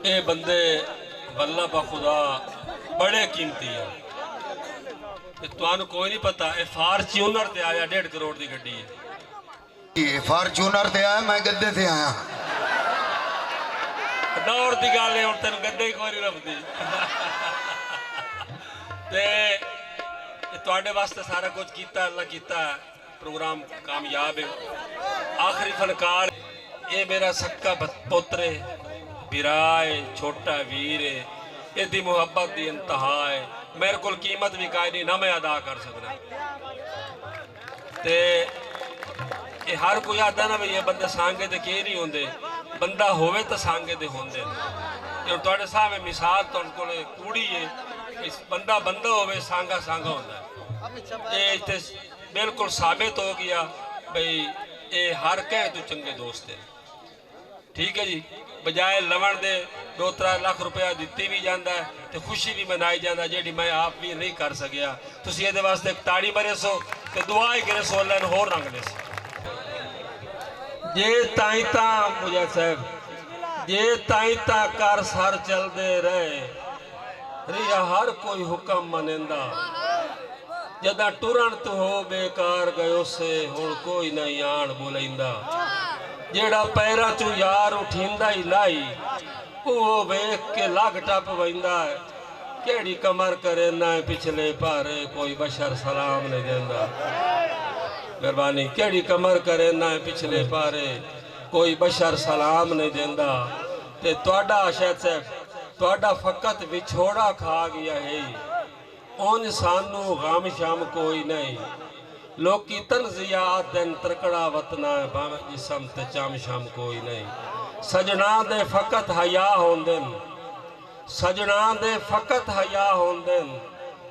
ये बंदे वल्ला बखुदा बड़े कीमती है। तुहानू कोई नहीं पता, ये फॉर्च्यूनर ते आया 1.5 करोड़ की गड्डी है। फॉर्च्यूनर ते आया, मैं गद्दे ते आया। दौर की गल है, हम तेन गद्दे ही कोई नहीं लभदी। ते वास्ते सारा कुछ किया, अल्लाह किया, प्रोग्राम कामयाब है। आखिरी फनकार ये मेरा सक्का पुत्र है, बिरा है, छोटा वीर है, इसकी मुहब्बत की इंतहा है। मेरे को कीमत भी काई नहीं, ना मैं अदा कर सकता। ते ये हर कोई आता ना भाई ये बंदे सांगे दे के नहीं होंगे, बंदा होवे तो सांगे दे होंगे। तुहाडे सामने मिसाल तुहाडे कोल कूड़ी है, बंदा बंदा होवे सांगा सांगा होंदा। ये इत्थे बिल्कुल साबित हो गया भाई ये हर कह तू चंगे दोस्त है। ठीक है जी, बजाय लवण दे 2-3 लाख रुपया दिती भी जाता है तो खुशी भी मनाई जाता जी मैं आप भी नहीं कर सकिया। तुम ये वास्ते एक ताड़ी मरे सो तो दुआ ही करे सो, अल्लाह होर रंग दे जे ताई ता मुझे साहब, जे ताई ता कर सर चलते रहे रिया हर कोई हुक्म मनेंदा। जदा टुरन तो हो बेकार गयो से हुण कोई नहीं आण बुलेंदा। जेड़ा पैरा चू यार उठींदा ही लाई वो वेख के लग टप वहिंदा है। केड़ी कमर करे ना पिछले पारे कोई बशर सलाम नहीं देंदा। मेहरबानी, केड़ी कमर करे ना पिछले पारे कोई बशर सलाम नहीं देंदा। ते तुहाडा शायद साहब तुहाडा फकत विछोड़ा खा गया है, उन सानू गम शाम कोई नहीं। लोकी तनजिया दिन तरकड़ा वतना भावे जिसम ते चाम शाम कोई नहीं। सजना दे फकत हया होंदन, सजना दे फकत हया होंदन,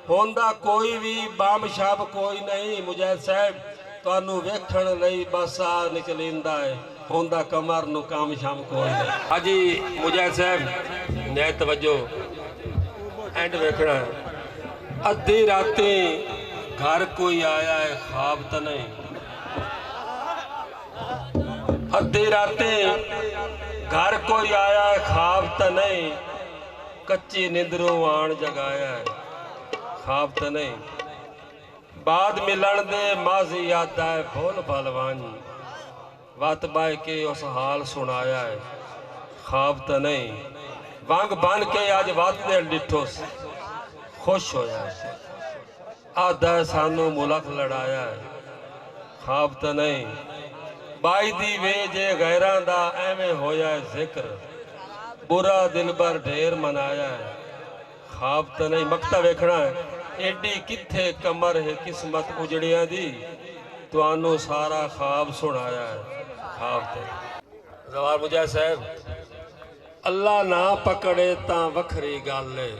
होंदा कोई भी बाम शाब कोई नहीं। मुजाहिद साहब तुहानू वेखण लई बस आ निकलिंदा है, होंदा कमर नु काम शाम कोई नहीं। हाजी मुजाहिद साहब ने तवज्जो एंड वेखना है। अद्धी राती घर कोई आया है ख्वाब तो नहीं, अद्धी राती घर कोई आया है ख्वाब तो नहीं। कच्ची निंदरों आण जगाया है ख्वाब तो नहीं। बाद मिलन दे माजी याद है भोल भलवानी, वत बाय के उस हाल सुनाया है ख्वाब तो नहीं। वंग बन के अज वत दे डिठोस खुश होया है, आधा सानू मुलक लड़ाया है ख्वाब तो नहीं। बाई दी वे जे गैरां दा एवें होया है जिक्र, बुरा दिल पर ढेर मनाया है ख्वाब तो नहीं। मकता वेखना है एडी किथे कमर है किस्मत उजड़िया दी, तुहानू सारा ख्वाब सुनाया है ख्वाब तो। जवार मुजाहिद साहब अल्लाह ना पकड़े ता वखरी गल है,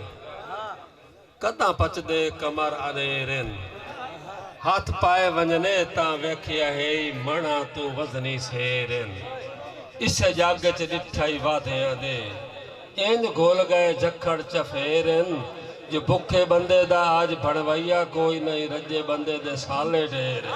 कदा पचदे कमर अरेरन। हाथ पाए वंजने ता वेखिया है मणा तू वजनी सेरन। इस जग च डिठाई वादियां दे इंज घोल गए जखड़ चफेरन। जो भुखे बंदे दा आज भड़वैया कोई नहीं, रजे बंदे दे साले ढेर।